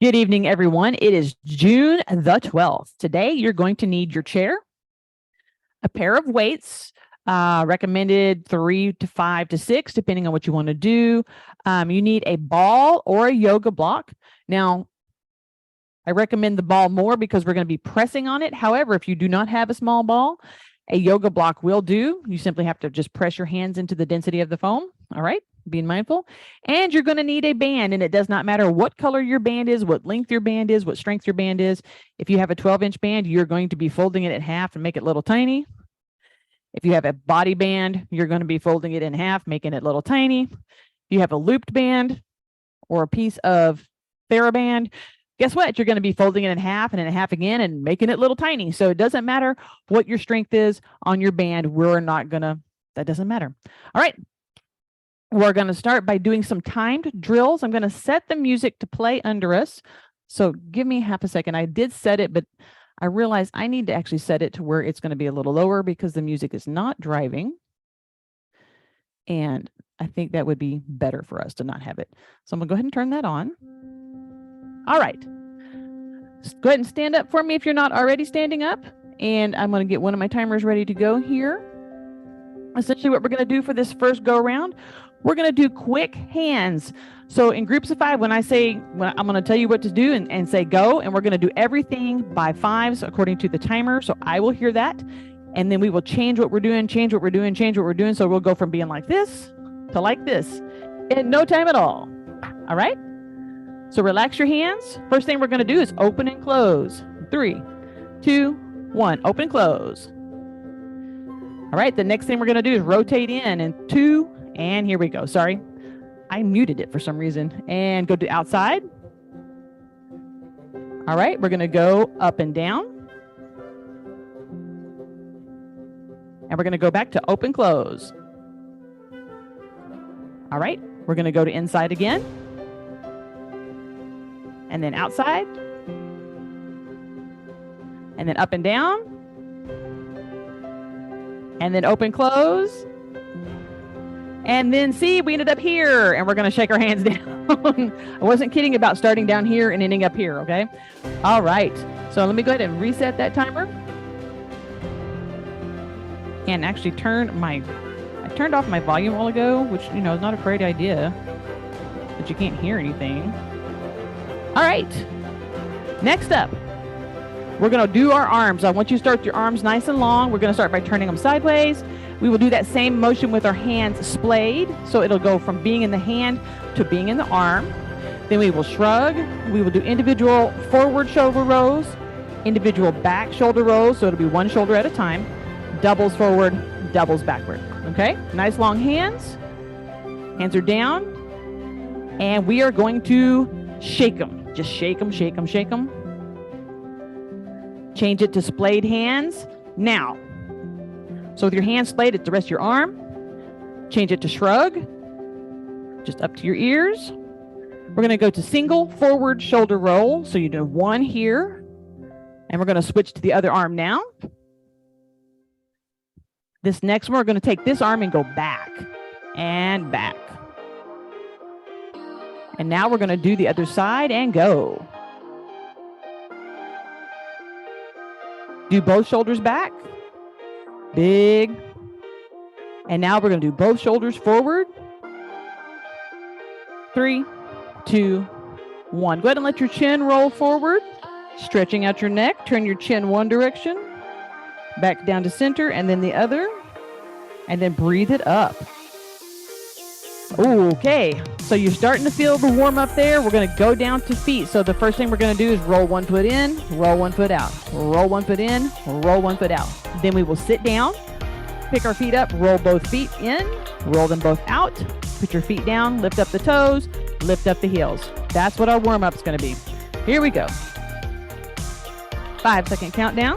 Good evening, everyone. It is June the 12th. Today, you're going to need your chair, a pair of weights, recommended 3 to 5 to 6, depending on what you want to do. You need a ball or a yoga block. Now, I recommend the ball more because we're going to be pressing on it. However, if you do not have a small ball, a yoga block will do. You simply have to just press your hands into the density of the foam. All right, being mindful. And you're going to need a band, and it does not matter what color your band is, what length your band is, what strength your band is. If you have a 12-inch band, you're going to be folding it in half and make it little tiny. If you have a body band, you're going to be folding it in half, making it little tiny. If you have a looped band or a piece of TheraBand, guess what? You're going to be folding it in half and in half again and making it little tiny. So it doesn't matter what your strength is on your band. That doesn't matter. All right. We're going to start by doing some timed drills. I'm going to set the music to play under us. So give me half a second. I did set it, but I realized I need to actually set it to where it's going to be a little lower because the music is not driving. And I think that would be better for us to not have it. So I'm going to go ahead and turn that on. All right. Go ahead and stand up for me if you're not already standing up. And I'm going to get one of my timers ready to go here. Essentially what we're going to do for this first go around, we're going to do quick hands. So in groups of 5, when I'm going to tell you what to do and say go, and we're going to do everything by 5s according to the timer. So I will hear that. And then we will change what we're doing, change what we're doing, change what we're doing. So we'll go from being like this to like this in no time at all. All right. So relax your hands. First thing we're going to do is open and close. 3, 2, 1. Open, close. All right. The next thing we're going to do is rotate in and 2. And here we go. Sorry. I muted it for some reason. And go to outside. All right. We're going to go up and down. And we're going to go back to open, close. All right. We're going to go to inside again. And then outside, and then up and down, and then open, close, and then see, we ended up here, and we're going to shake our hands down. I wasn't kidding about starting down here and ending up here, okay? All right, so let me go ahead and reset that timer, and actually I turned off my volume a while ago, which, is not a great idea, but you can't hear anything. All right, next up, we're going to do our arms. I want you to start with your arms nice and long. We're going to start by turning them sideways. We will do that same motion with our hands splayed. So it'll go from being in the hand to being in the arm. Then we will shrug. We will do individual forward shoulder rolls, individual back shoulder rolls. So it'll be one shoulder at a time. Doubles forward, doubles backward. Okay, nice long hands. Hands are down. And we are going to shake them. Just shake them, shake them, shake them. Change it to splayed hands now. So with your hands splayed, it's the rest of your arm. Change it to shrug, just up to your ears. We're going to go to single forward shoulder roll. So you do one here, and we're going to switch to the other arm now. This next one, we're going to take this arm and go back and back. And now we're going to do the other side and go. Do both shoulders back. Big. And now we're going to do both shoulders forward. 3, 2, 1. Go ahead and let your chin roll forward. Stretching out your neck. Turn your chin one direction. Back down to center and then the other. And then breathe it up. Okay, so you're starting to feel the warm up there. We're going to go down to feet. So the first thing we're going to do is roll one foot in, roll one foot out, roll one foot in, roll one foot out. Then we will sit down, pick our feet up, roll both feet in, roll them both out, put your feet down, lift up the toes, lift up the heels. That's what our warm up is going to be. Here we go. 5-second countdown.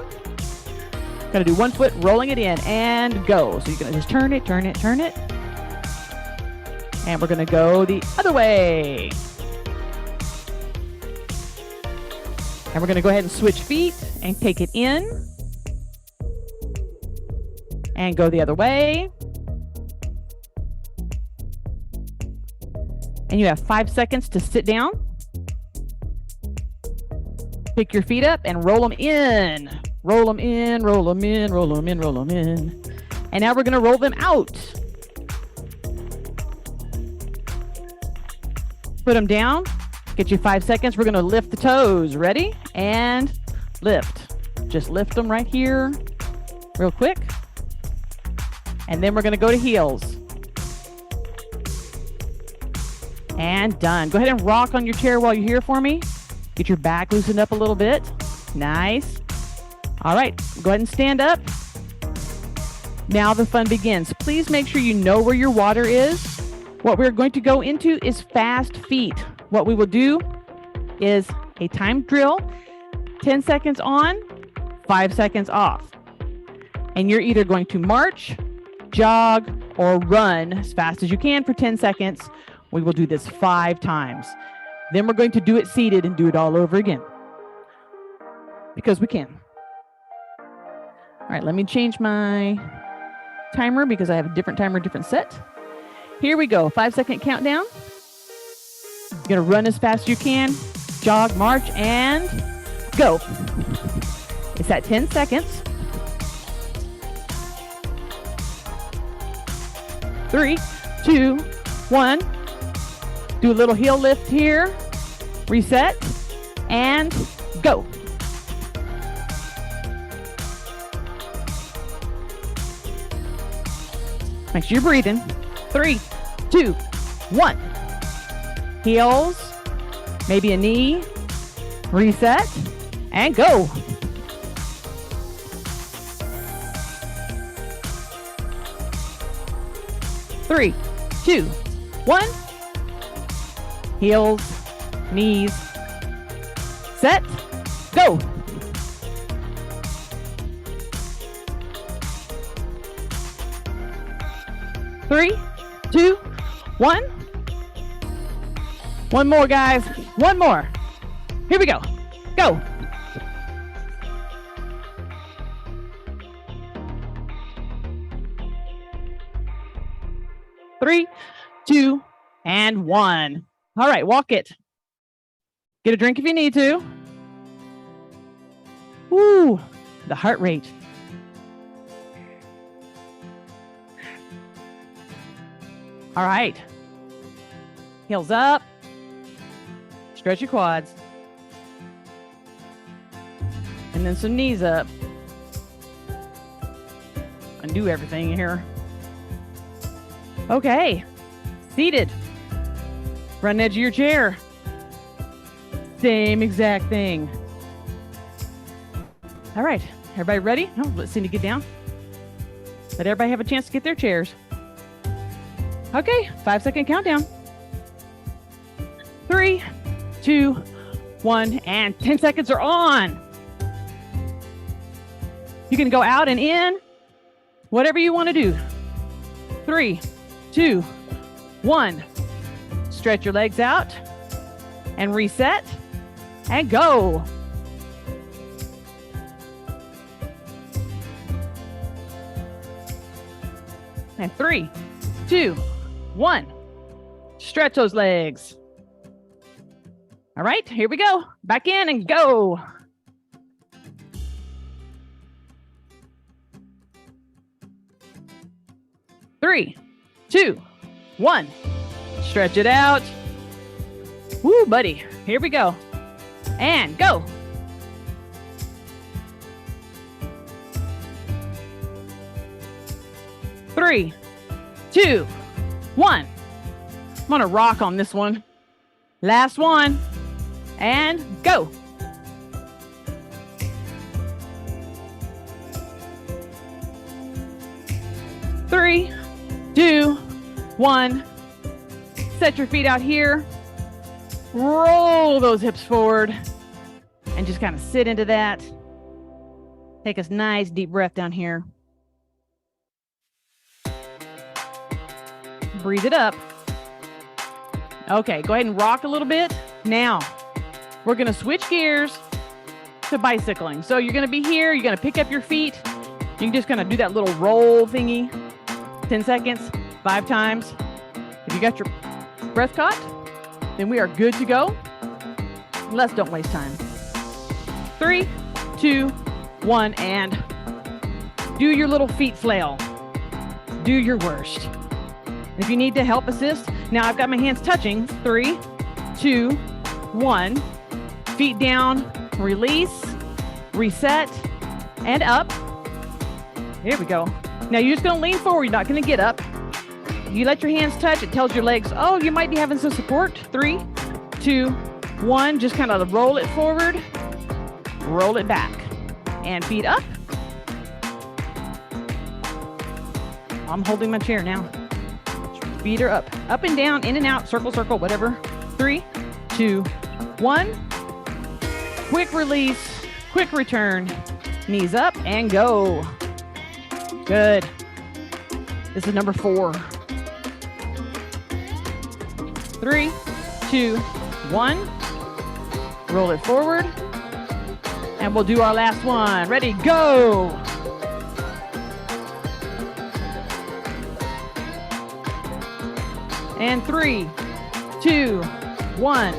Going to do one foot, rolling it in, and go. So you're going to just turn it, turn it, turn it. And we're going to go the other way. And we're going to go ahead and switch feet and take it in. And go the other way. And you have 5 seconds to sit down. Pick your feet up and roll them in. Roll them in, roll them in, roll them in, roll them in. And now we're going to roll them out. Put them down. Get you 5 seconds. We're going to lift the toes. Ready? And lift. Just lift them right here real quick. And then we're going to go to heels. And done. Go ahead and rock on your chair while you're here for me. Get your back loosened up a little bit. Nice. All right. Go ahead and stand up. Now the fun begins. Please make sure you know where your water is. What we're going to go into is fast feet. What we will do is a timed drill, 10 seconds on, 5 seconds off. And you're either going to march, jog, or run as fast as you can for 10 seconds. We will do this 5 times. Then we're going to do it seated and do it all over again. Because we can. All right, let me change my timer because I have a different timer, different set. Here we go, 5-second countdown. You're gonna run as fast as you can, jog, march, and go. It's at 10 seconds. 3, 2, 1. Do a little heel lift here, reset, and go. Make sure you're breathing. 3, 2, 1. Heels, maybe a knee, reset, and go. Three, 2, 1. Heels, knees, set, go. Three, 2, 1. One more, guys. One more. Here we go. Go. Three, 2, and 1. All right, walk it. Get a drink if you need to. Woo, the heart rate. All right. Heels up. Stretch your quads. And then some knees up. Undo everything here. Okay. Seated. Front edge of your chair. Same exact thing. All right. Everybody ready? Oh, let's Cindy get down. Let everybody have a chance to get their chairs. Okay, 5-second countdown. 3, 2, 1, and 10 seconds are on. You can go out and in, whatever you want to do. 3, 2, 1. Stretch your legs out and reset and go. And 3, 2, 1. Stretch those legs. All right, here we go. Back in and go. Three, 2, 1. Stretch it out. Woo, buddy. Here we go. And go. Three, 2, 1. I'm gonna rock on this one. Last one. And go. Three, 2, 1. Set your feet out here. Roll those hips forward. And just kind of sit into that. Take a nice deep breath down here. Breathe it up. Okay, go ahead and rock a little bit. Now, we're going to switch gears to bicycling. So you're going to be here. You're going to pick up your feet. You can just kind of do that little roll thingy. 10 seconds, 5 times. If you got your breath caught, then we are good to go. Let's don't waste time. 3, 2, 1, and do your little feet flail. Do your worst. If you need to help assist, now I've got my hands touching. 3, 2, 1. Feet down, release, reset, and up. Here we go. Now you're just going to lean forward. You're not going to get up. You let your hands touch. It tells your legs, oh, you might be having some support. 3, 2, 1. Just kind of roll it forward. Roll it back. And feet up. I'm holding my chair now. Feet are up. Up and down, in and out, circle, circle, whatever. 3, 2, 1. Quick release, quick return. Knees up and go. Good. This is number 4. 3, 2, 1. Roll it forward. And we'll do our last one. Ready, go. And 3, 2, 1.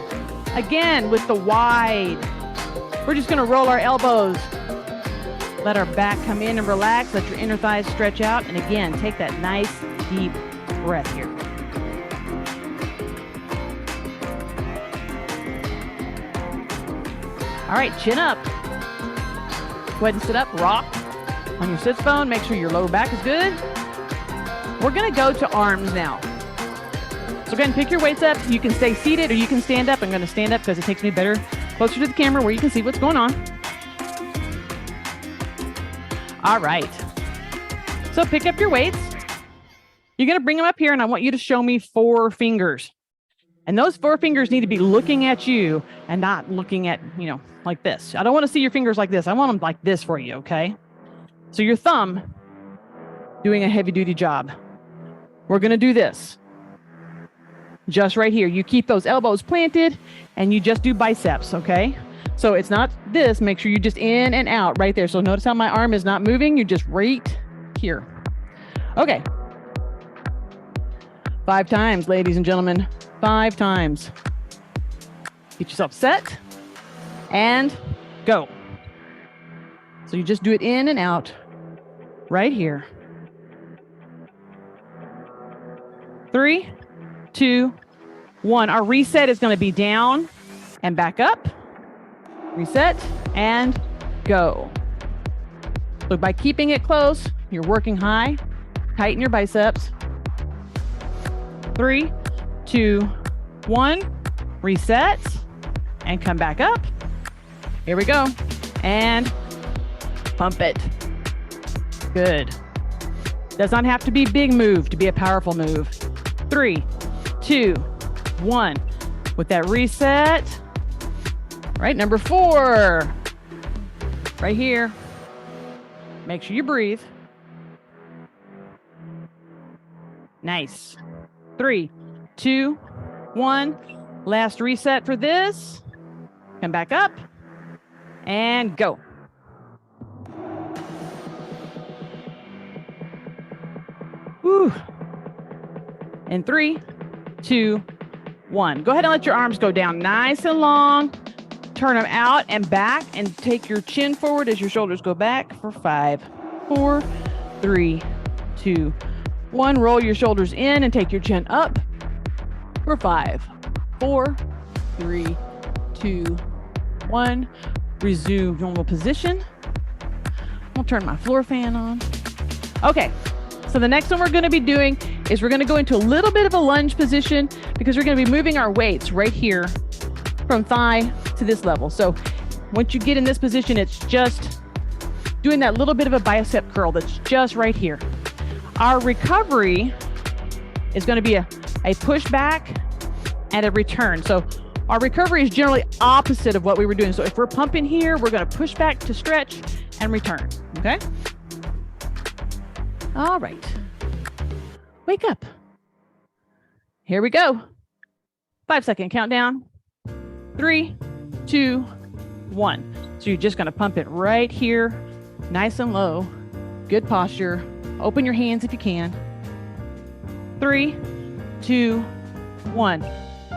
Again with the wide. We're just going to roll our elbows. Let our back come in and relax. Let your inner thighs stretch out. And again, take that nice deep breath here. All right, chin up. Go ahead and sit up, rock on your sits bone. Make sure your lower back is good. We're going to go to arms now. So go ahead and pick your weights up. You can stay seated or you can stand up. I'm going to stand up because it takes me better closer to the camera where you can see what's going on. All right. So pick up your weights. You're going to bring them up here and I want you to show me 4 fingers. And those 4 fingers need to be looking at you and not looking at, like this. I don't want to see your fingers like this. I want them like this for you, okay? So your thumb doing a heavy duty job. We're going to do this. Just right here. You keep those elbows planted and you just do biceps, okay? So it's not this. Make sure you just in and out right there. So notice how my arm is not moving. You're just right here. Okay. 5 times, ladies and gentlemen. 5 times. Get yourself set and go. So you just do it in and out right here. 3, 2, 1. Our reset is going to be down and back up. Reset and go. So by keeping it close, you're working high. Tighten your biceps. 3, 2, 1. Reset and come back up. Here we go. And pump it. Good. Does not have to be big move to be a powerful move. 3, 2, 1. With that reset. Right, number 4. Right here. Make sure you breathe. Nice. 3, 2, 1. Last reset for this. Come back up. And go. Woo. In 3, 2, 1. Go ahead and let your arms go down nice and long. Turn them out and back and take your chin forward as your shoulders go back for 5, 4, 3, 2, 1. Roll your shoulders in and take your chin up for 5, 4, 3, 2, 1. Resume normal position. I'll turn my floor fan on. Okay. So the next one we're going to be doing is we're going to go into a little bit of a lunge position because we're going to be moving our weights right here from thigh to this level. So once you get in this position, it's just doing that little bit of a bicep curl that's just right here. Our recovery is going to be a push back and a return. So our recovery is generally opposite of what we were doing. So if we're pumping here, we're going to push back to stretch and return. Okay. All right. Wake up. Here we go. 5-second countdown. 3, 2, 1. So you're just going to pump it right here, nice and low. Good posture. Open your hands if you can. 3, 2, 1.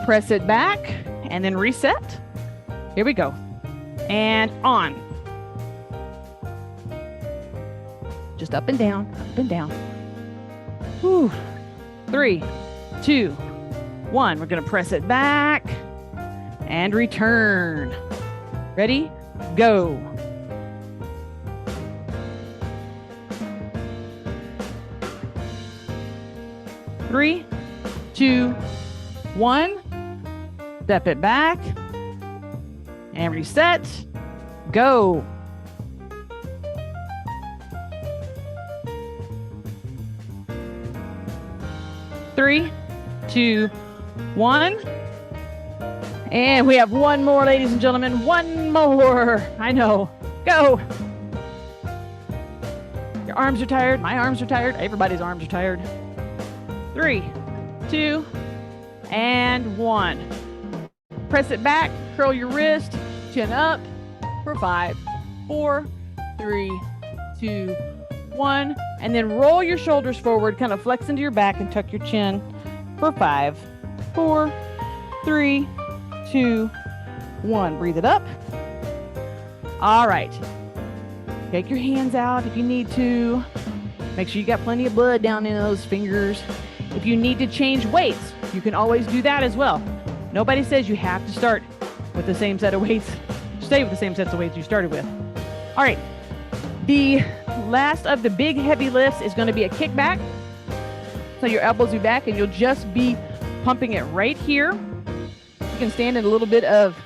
Press it back and then reset. Here we go. and on. Just up and down, up and down. Whew. 3, 2, 1. We're going to press it back and return. Ready? Go. Three, 2, 1. Step it back and reset. Go. Three, 2, 1. And we have one more, ladies and gentlemen. One more. I know. Go. Your arms are tired. My arms are tired. Everybody's arms are tired. 3, 2, and 1. Press it back. Curl your wrist. Chin up for 5, 4, 3, 2, 1. And then roll your shoulders forward, kind of flex into your back and tuck your chin for 5, 4, 3, 2, 1. Breathe it up. All right. Take your hands out if you need to. Make sure you got plenty of blood down in those fingers. If you need to change weights, you can always do that as well. Nobody says you have to start with the same set of weights. Stay with the same sets of weights you started with. All right. The last of the big heavy lifts is going to be a kickback. So your elbows will be back and you'll just be pumping it right here. You can stand in a little bit of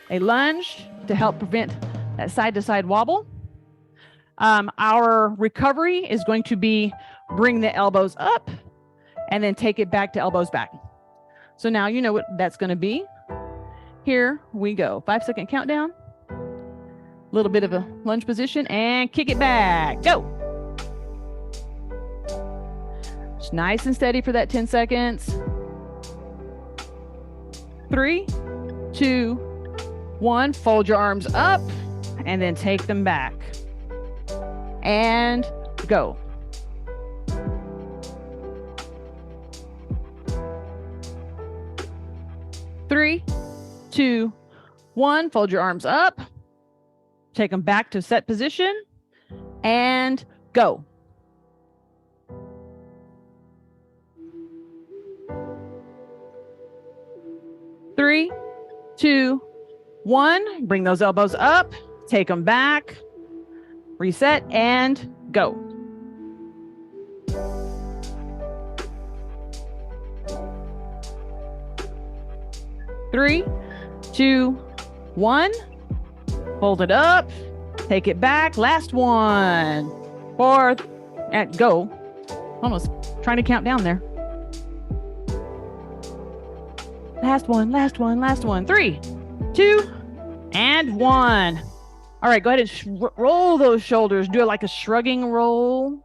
a lunge to help prevent that side-to-side wobble. Our recovery is going to be bring the elbows up and then take it back to elbows back. So now you know what that's going to be. Here we go. 5-second countdown. A little bit of a lunge position and kick it back. Go. Just nice and steady for that 10 seconds. 3, 2, 1. Fold your arms up and then take them back. And go. 3, 2, 1. Fold your arms up. Take them back to set position and go. Three, 2, 1. Bring those elbows up. Take them back. Reset and go. 3, 2, 1. Fold it up. Take it back. Last one. 4, and go. Almost trying to count down there. Last one, last one, last one. 3, 2, and 1. All right, go ahead and roll those shoulders. Do it like a shrugging roll.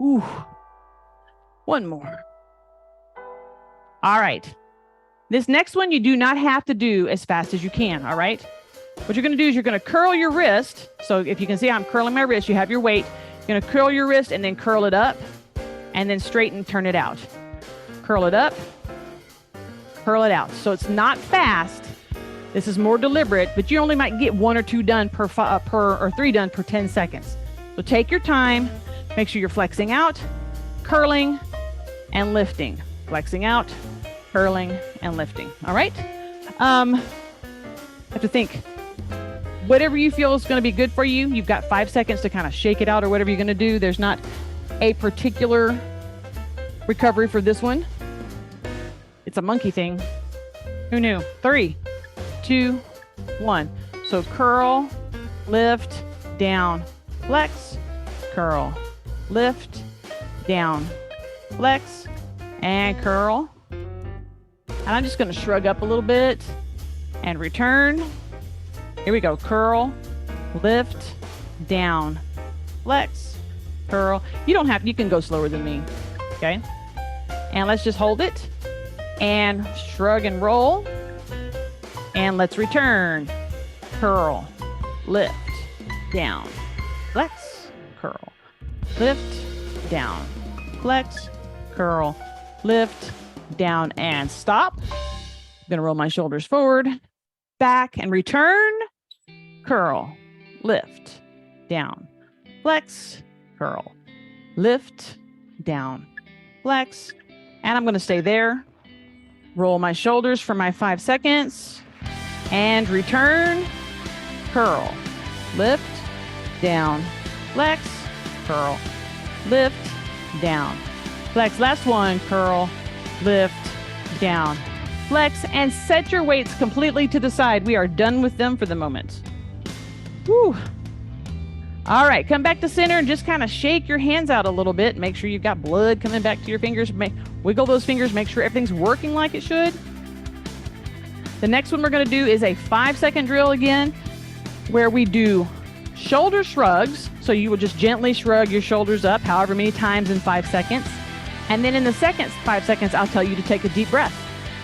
Ooh. One more. All right. This next one you do not have to do as fast as you can, all right? What you're going to do is you're going to curl your wrist. So if you can see I'm curling my wrist, you have your weight. You're going to curl your wrist and then curl it up and then straighten, turn it out. Curl it up, curl it out. So it's not fast. This is more deliberate, but you only might get 1 or 2 done per 3 done per 10 seconds. So take your time. Make sure you're flexing out, curling, and lifting. Flexing out, curling, and lifting. All right? Have to think. Whatever you feel is going to be good for you, you've got 5 seconds to kind of shake it out or whatever you're going to do. There's not a particular recovery for this one. It's a monkey thing. Who knew? 3, 2, 1. So curl, lift, down, flex, curl, lift, down, flex, and curl. And I'm just going to shrug up a little bit and return. Here we go. Curl, lift, down, flex, curl. You don't have, you can go slower than me. Okay. And let's just hold it and shrug and roll. And let's return. Curl, lift, down, flex, curl, lift, down, flex, curl, lift, down, and stop. I'm going to roll my shoulders forward, back, and return. curl, lift, down, flex, curl, lift, down, flex. And I'm going to stay there. Roll my shoulders for my 5 seconds and return, curl, lift, down, flex, curl, lift, down, flex. Last one, curl, lift, down, flex, and set your weights completely to the side. We are done with them for the moment. Whew. All right, come back to center and just kind of shake your hands out a little bit. Make sure you've got blood coming back to your fingers. Wiggle those fingers, make sure everything's working like it should. The next one we're going to do is a 5-second drill again, where we do shoulder shrugs. So you will just gently shrug your shoulders up however many times in 5 seconds. And then in the second 5 seconds, I'll tell you to take a deep breath.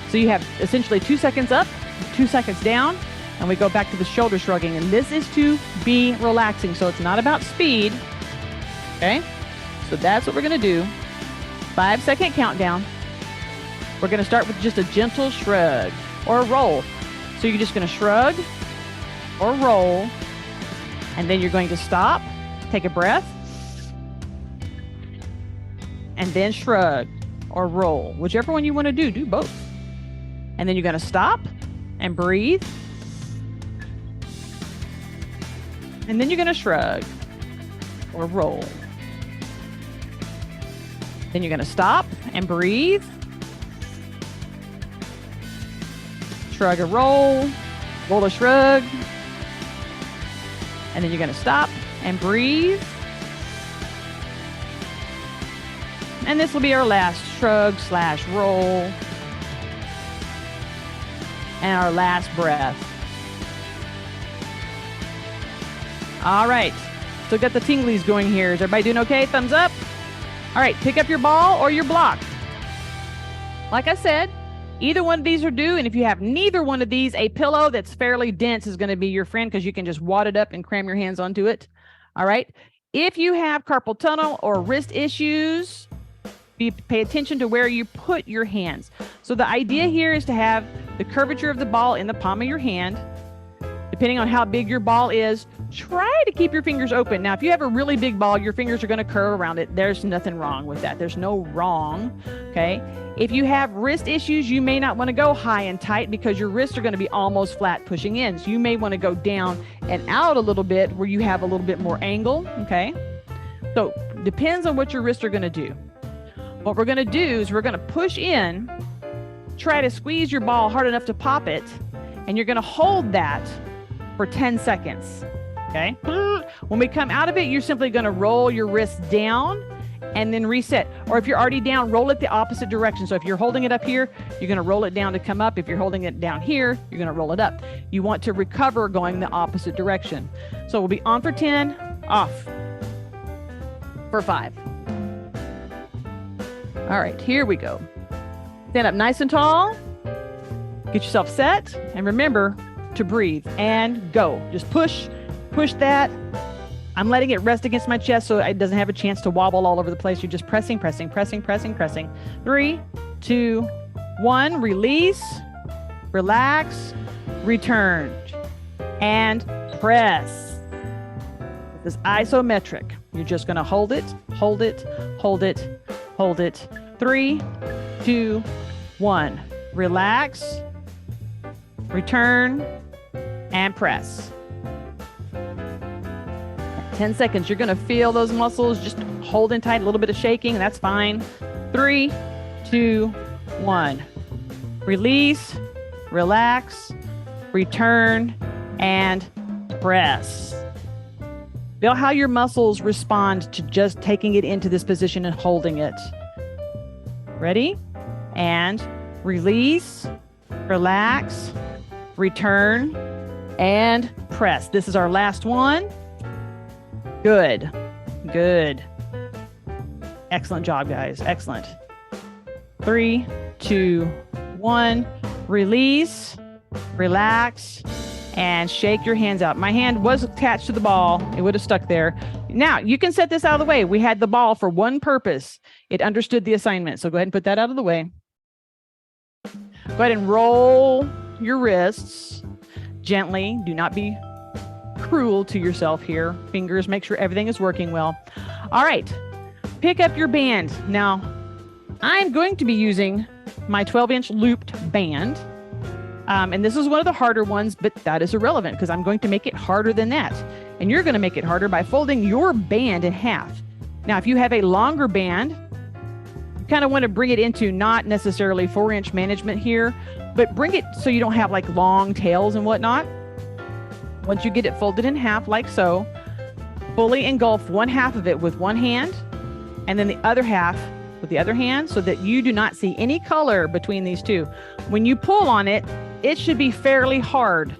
So you have essentially 2 seconds up, 2 seconds down, and we go back to the shoulder shrugging. And this is to be relaxing. So it's not about speed. Okay. So that's what we're going to do. 5-second countdown. We're going to start with just a gentle shrug or a roll. So you're just going to shrug or roll. And then you're going to stop, take a breath, and then shrug or roll. Whichever one you want to do, do both. And then you're going to stop and breathe. And then you're going to shrug or roll. Then you're going to stop and breathe. Shrug or roll or shrug. And then you're going to stop and breathe. And this will be our last shrug / roll. And our last breath. All right. Still got the tinglies going here. Is everybody doing okay? Thumbs up. All right. Pick up your ball or your block. Like I said, either one of these are due. And if you have neither one of these, a pillow that's fairly dense is going to be your friend, because you can just wad it up and cram your hands onto it. All right. If you have carpal tunnel or wrist issues, pay attention to where you put your hands. So the idea here is to have the curvature of the ball in the palm of your hand. Depending on how big your ball is, try to keep your fingers open. Now, if you have a really big ball, your fingers are going to curve around it. There's nothing wrong with that. There's no wrong. Okay. If you have wrist issues, you may not want to go high and tight because your wrists are going to be almost flat pushing in. So you may want to go down and out a little bit where you have a little bit more angle. Okay. So depends on what your wrists are going to do. What we're going to do is we're going to push in, try to squeeze your ball hard enough to pop it, and you're going to hold that for 10 seconds. Okay. When we come out of it, you're simply going to roll your wrists down and then reset. Or if you're already down, roll it the opposite direction. So if you're holding it up here, you're going to roll it down to come up. If you're holding it down here, you're going to roll it up. You want to recover going the opposite direction. So we'll be on for 10, off for 5. All right, here we go. Stand up nice and tall. Get yourself set. And remember to breathe and go. Just push that. I'm letting it rest against my chest so it doesn't have a chance to wobble all over the place. You're just pressing. 3, 2, 1. Release, relax, return, and press. This is isometric. You're just going to hold it, hold it, hold it, hold it. 3, 2, 1. Relax, return, and press. 10 seconds. You're going to feel those muscles just holding tight, a little bit of shaking. That's fine. 3, 2, 1. Release, relax, return, and press. Feel how your muscles respond to just taking it into this position and holding it. Ready? And release, relax, return, and press. This is our last one. Good. Good. Excellent job, guys. Excellent. 3, 2, 1. Release, relax, and shake your hands out. My hand was attached to the ball. It would have stuck there. Now, you can set this out of the way. We had the ball for one purpose. It understood the assignment. So go ahead and put that out of the way. Go ahead and roll your wrists gently. Do not be cruel to yourself here. Fingers, make sure everything is working well. All right, pick up your band. Now, I'm going to be using my 12-inch looped band. And this is one of the harder ones, but that is irrelevant because I'm going to make it harder than that. And you're going to make it harder by folding your band in half. Now, if you have a longer band, you kind of want to bring it into not necessarily 4-inch management here, but bring it so you don't have like long tails and whatnot. Once you get it folded in half like so, fully engulf one half of it with one hand and then the other half with the other hand so that you do not see any color between these two. When you pull on it, it should be fairly hard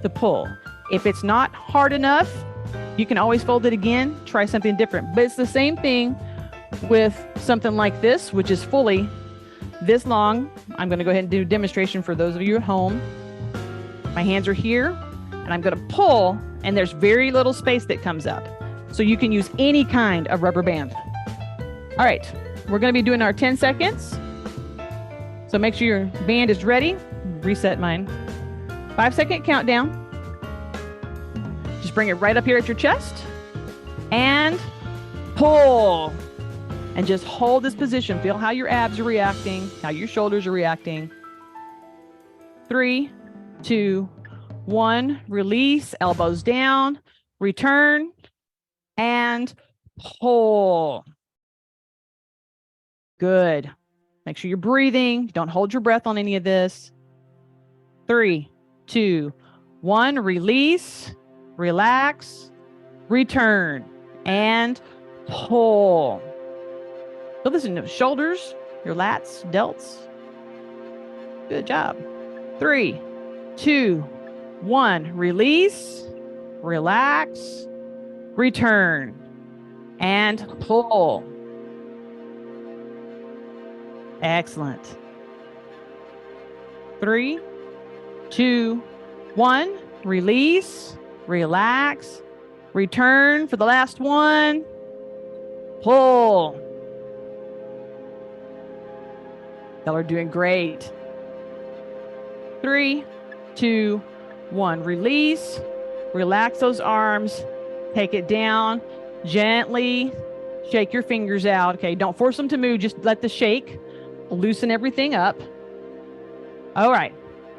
to pull. If it's not hard enough, you can always fold it again, try something different. But it's the same thing with something like this, which is fully this long. I'm going to go ahead and do a demonstration for those of you at home. My hands are here, and I'm going to pull, and there's very little space that comes up. So you can use any kind of rubber band. All right, we're going to be doing our 10 seconds. So make sure your band is ready. Reset mine. 5-second countdown. Just bring it right up here at your chest and pull. And just hold this position. Feel how your abs are reacting, how your shoulders are reacting. 3, 2, 1. Release, elbows down, return, and pull. Good. Make sure you're breathing. Don't hold your breath on any of this. 3, 2, 1. Release, relax, return, and pull. So listen to shoulders, your lats, delts. Good job. 3, 2, 1. Release, relax, return, and pull. Excellent. 3, 2, 1. Release, relax, return for the last one. Pull. Y'all are doing great. 3, 2, 1. Release, relax those arms, take it down, gently shake your fingers out. Okay, don't force them to move, just let the shake loosen everything up. All right,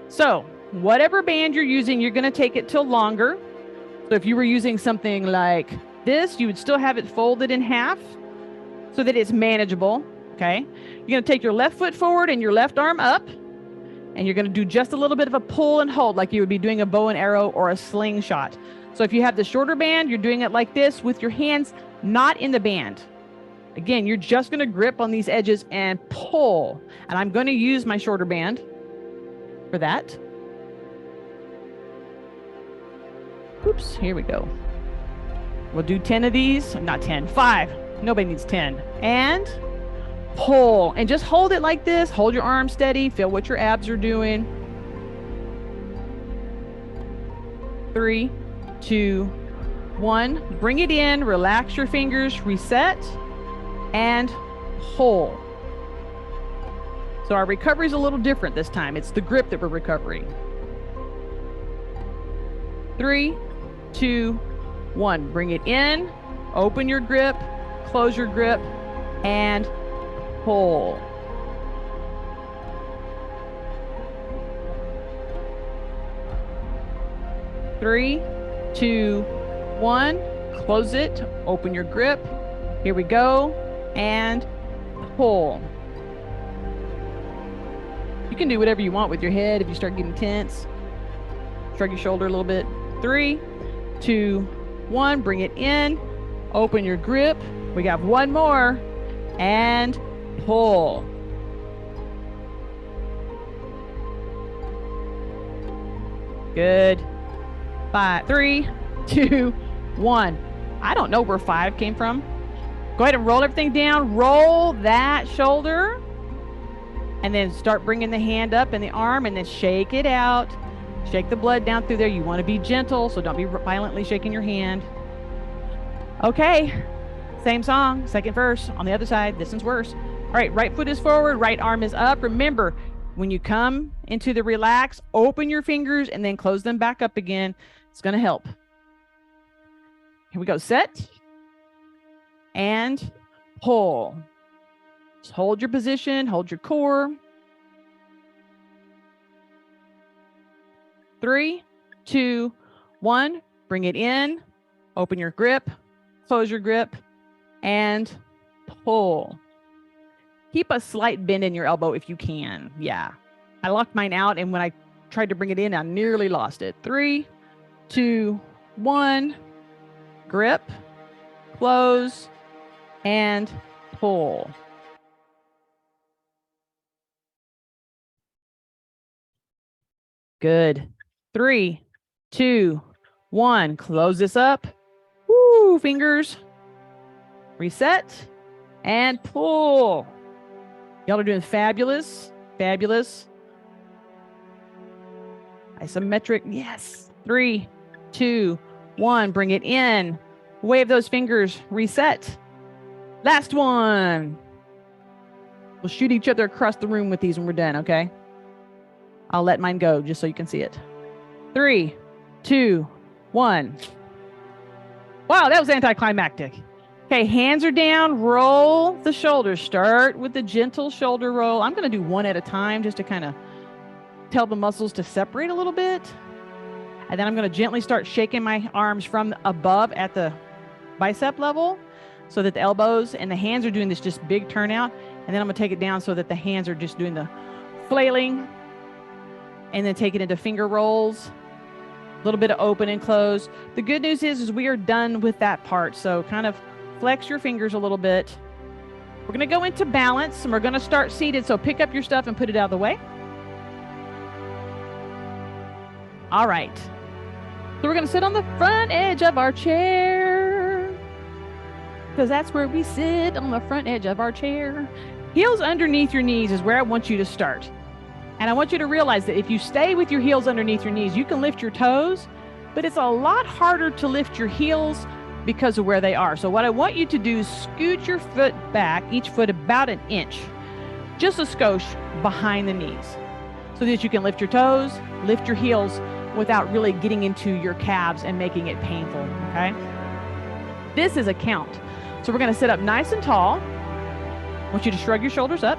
so whatever band you're using, you're going to take it till longer. So if you were using something like this, you would still have it folded in half so that it's manageable. Okay, you're going to take your left foot forward and your left arm up, and you're going to do just a little bit of a pull and hold like you would be doing a bow and arrow or a slingshot. So if you have the shorter band, you're doing it like this with your hands not in the band. Again, you're just going to grip on these edges and pull. And I'm going to use my shorter band for that. Oops, here we go. We'll do 10 of these. Not 10, 5. Nobody needs 10. And pull. And just hold it like this. Hold your arm steady. Feel what your abs are doing. 3, 2, 1. Bring it in. Relax your fingers. Reset. And pull. So our recovery is a little different this time. It's the grip that we're recovering. 3, 2, 1. Bring it in. Open your grip. Close your grip. And pull. Three, 2, 1. Close it. Open your grip. Here we go. And pull. You can do whatever you want with your head if you start getting tense. Shrug your shoulder a little bit. 3, 2, 1. Bring it in. Open your grip. We got one more. And pull. Good. 5, 3, 2, 1. I don't know where 5 came from. Go ahead and roll everything down. Roll that shoulder. And then start bringing the hand up and the arm and then shake it out. Shake the blood down through there. You want to be gentle, so don't be violently shaking your hand. Okay. Same song, second verse on the other side. This one's worse. All right, right foot is forward, right arm is up. Remember, when you come into the relax, open your fingers and then close them back up again. It's going to help. Here we go. Set and pull. Just hold your position, hold your core. 3, 2, 1. Bring it in. Open your grip, close your grip, and pull. Keep a slight bend in your elbow if you can. Yeah. I locked mine out, and when I tried to bring it in, I nearly lost it. 3, 2, 1. Grip, close, and pull. Good. 3, 2, 1. Close this up. Woo, fingers. Reset and pull. Y'all are doing fabulous. Fabulous. Isometric. Yes. 3, 2, 1. Bring it in. Wave those fingers. Reset. Last one. We'll shoot each other across the room with these when we're done, okay? I'll let mine go just so you can see it. 3, 2, 1. Wow, that was anticlimactic. Okay, hands are down. Roll the shoulders. Start with the gentle shoulder roll. I'm going to do one at a time just to kind of tell the muscles to separate a little bit. And then I'm going to gently start shaking my arms from above at the bicep level so that the elbows and the hands are doing this just big turnout. And then I'm going to take it down so that the hands are just doing the flailing. And then take it into finger rolls. A little bit of open and close. The good news is we are done with that part. So kind of flex your fingers a little bit. We're going to go into balance and we're going to start seated. So pick up your stuff and put it out of the way. All right. So we're going to sit on the front edge of our chair because that's where we sit, on the front edge of our chair. Heels underneath your knees is where I want you to start. And I want you to realize that if you stay with your heels underneath your knees, you can lift your toes, but it's a lot harder to lift your heels because of where they are. So what I want you to do is scoot your foot back, each foot about an inch, just a skosh behind the knees, so that you can lift your toes, lift your heels without really getting into your calves and making it painful, okay? This is a count. So we're gonna sit up nice and tall. I want you to shrug your shoulders up.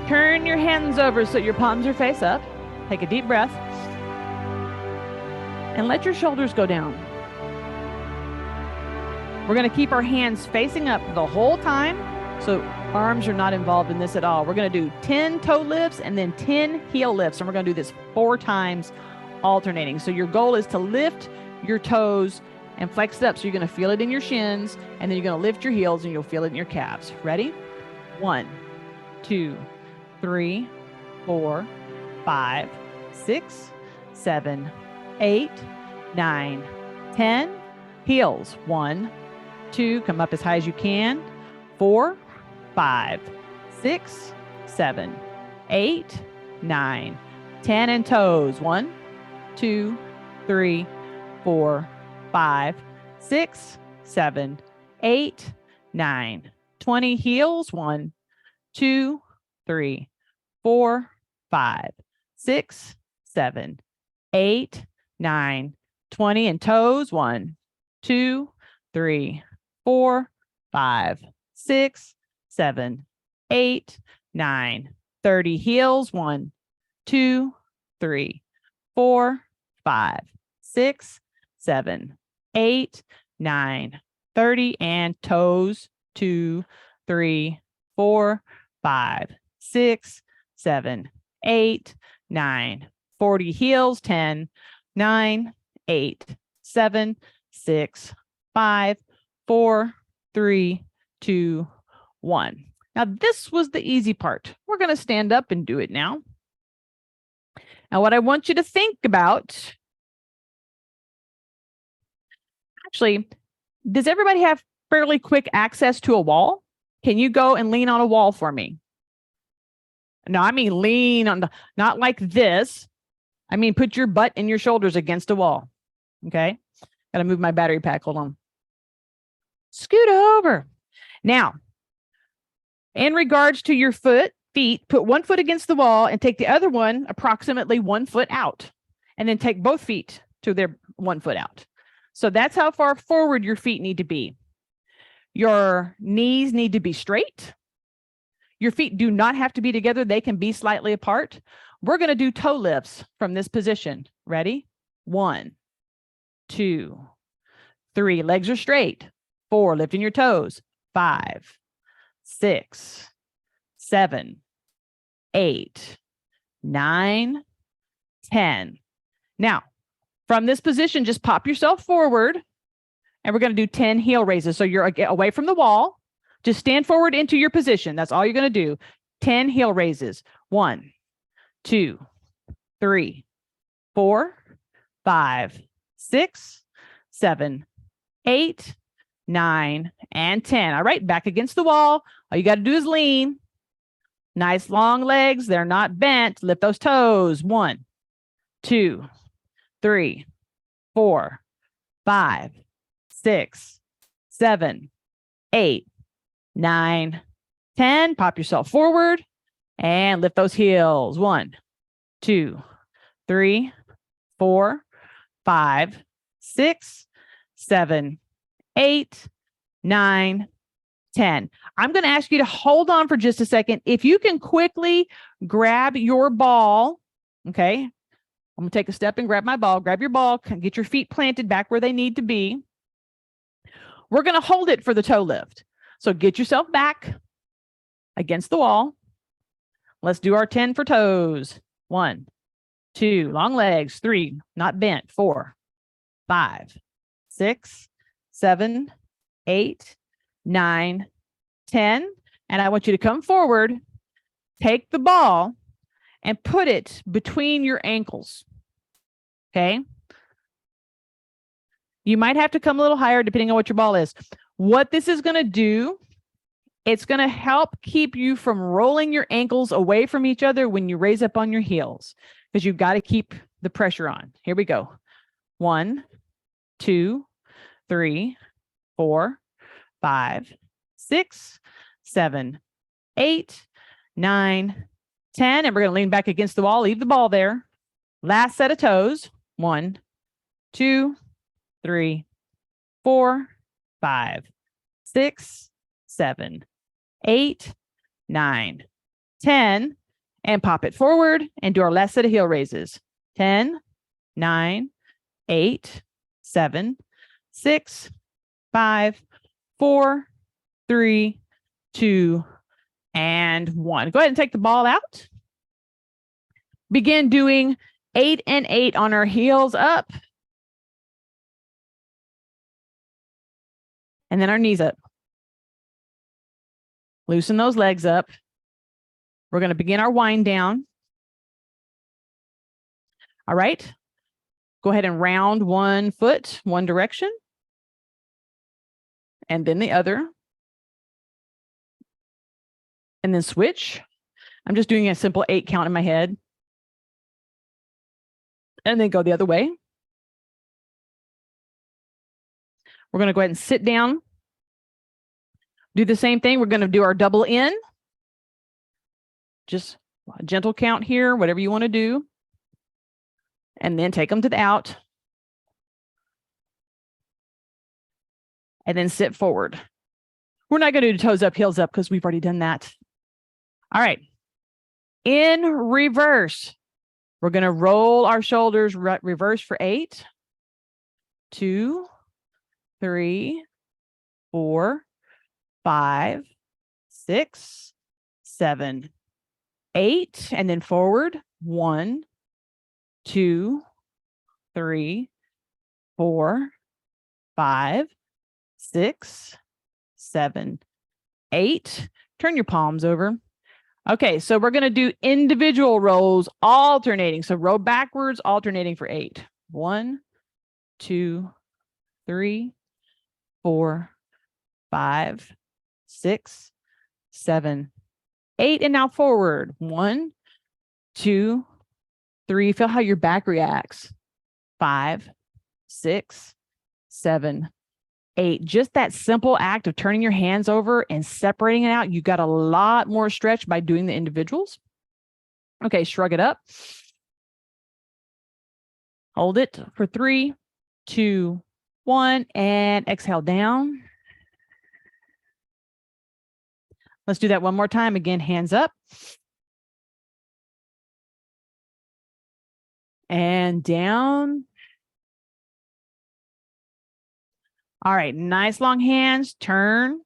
Turn your hands over so your palms are face up. Take a deep breath. And let your shoulders go down. We're going to keep our hands facing up the whole time, so arms are not involved in this at all. We're going to do 10 toe lifts and then 10 heel lifts, and we're going to do this 4 times alternating. So your goal is to lift your toes and flex it up, so you're going to feel it in your shins, and then you're going to lift your heels and you'll feel it in your calves. Ready? 1, 2, 3, 4, 5, 6, 7, 8, 9, 10. Heels. 1, 2, come up as high as you can. 4, 5, 6, 7, 8, 9, 10. And toes. 1, 2, 3, 4, 5, 6, 7, 8, 9, 20. Heels. 1, 2, 3, 4, 5, 6, 7, 8, 9, 20. And toes. 1, 2, 3, 4, 5, 6, 7, 8, 9, 30. Heels. 1, 2, 3, 4, 5, 6, 7, 8, 9, 30. And toes. 2, 3, 4, 5, 6, 7, 8, 9, 40. Heels. 10, 9, 8, 7, 6, 5, 4, 3, 2, 1. Now, this was the easy part. We're going to stand up and do it now. Now, what I want you to think about, actually, does everybody have fairly quick access to a wall? Can you go and lean on a wall for me? No, I mean lean on the, not like this. I mean, put your butt and your shoulders against a wall. Okay. Got to move my battery pack. Hold on. Scoot over. Now, in regards to your feet, put one foot against the wall and take the other one approximately 1 foot out. And then take both feet to their 1 foot out. So that's how far forward your feet need to be. Your knees need to be straight. Your feet do not have to be together. They can be slightly apart. We're going to do toe lifts from this position. Ready? 1, 2, 3. Legs are straight. 4. Lifting your toes. 5, 6, 7, 8, 9, 10. Now, from this position, just pop yourself forward, and we're going to do 10 heel raises. So you're away from the wall. Just stand forward into your position. That's all you're going to do. 10 heel raises. 1, 2, 3, 4, 5, 6, 7, 8, 9, and 10. All right, back against the wall. All you got to do is lean. Nice long legs. They're not bent. Lift those toes. 1, 2, 3, 4, 5, 6, 7, 8, 9, 10. Pop yourself forward and lift those heels. 1, 2, 3, 4, 5, 6, 7, 8, 9, 10. I'm going to ask you to hold on for just a second. If you can quickly grab your ball, okay? I'm going to take a step and grab my ball. Grab your ball, get your feet planted back where they need to be. We're going to hold it for the toe lift. So get yourself back against the wall. Let's do our 10 for toes. 1, 2, long legs. 3, not bent. 4, 5, 6, 7, 8, 9, 10. And I want you to come forward, take the ball, and put it between your ankles. Okay? You might have to come a little higher depending on what your ball is. What this is going to do, it's going to help keep you from rolling your ankles away from each other when you raise up on your heels, because you've got to keep the pressure on. Here we go. 1, 2, 3, 4, 5, 6, 7, 8, 9, 10. And we're going to lean back against the wall. Leave the ball there. Last set of toes. 1, 2, 3, 4, 5, 6, 7, 8, 9, 10. And pop it forward and do our last set of heel raises. 10, 9, 8, 7, 6, 5, 4, 3, 2, and 1. Go ahead and take the ball out. Begin doing 8 and 8 on our heels up. And then our knees up. Loosen those legs up. We're going to begin our wind down. All right. Go ahead and round one foot, one direction. And then the other. And then switch. I'm just doing a simple 8 count in my head. And then go the other way. We're going to go ahead and sit down. Do the same thing. We're going to do our double in. Just a gentle count here, whatever you want to do. And then take them to the out. And then sit forward. We're not going to do toes up, heels up, because we've already done that. All right. In reverse, we're going to roll our shoulders reverse for 8, 2, 3, 4, 5, 6, 7, 8, and then forward. 1, 2, 3, 4, 5, 6, 7, 8. Turn your palms over. Okay, so we're going to do individual rolls alternating. So roll backwards, alternating for 8. 1, 2, 3, 4, 5, 6, 7, 8. And now forward. 1, 2, 3. Feel how your back reacts. 5, 6, 7, 8. Just that simple act of turning your hands over and separating it out. You got a lot more stretch by doing the individuals. Okay, shrug it up. Hold it for 3, 2, 1, and exhale down. Let's do that one more time. Again, hands up. And down. All right, nice long hands, turn,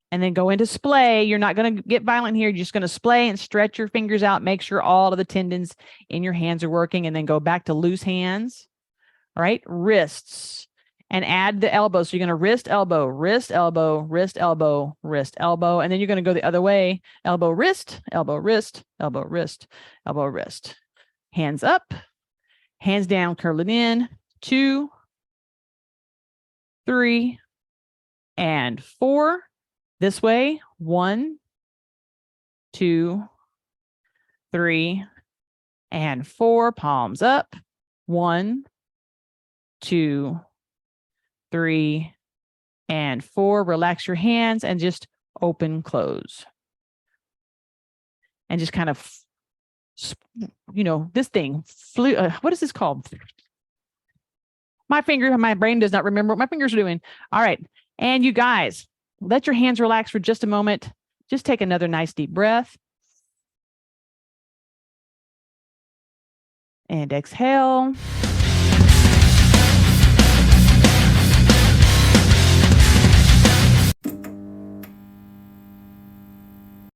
and then go into splay. You're not going to get violent here. You're just going to splay and stretch your fingers out. Make sure all of the tendons in your hands are working, and then go back to loose hands. All right, wrists, and add the elbow. So you're going to wrist, elbow, wrist, elbow, wrist, elbow, wrist, elbow, and then you're going to go the other way. Elbow, wrist, elbow, wrist, elbow, wrist, elbow, wrist. Hands up, hands down, curl it in. 2, 3, and 4. This way. 1, 2, 3, and 4. Palms up. 1, 2, 3, and 4. Relax your hands and just open, close. And just kind of, this thing, what is this called? My brain does not remember what my fingers are doing. All right. And you guys, let your hands relax for just a moment. Just take another nice deep breath. And exhale.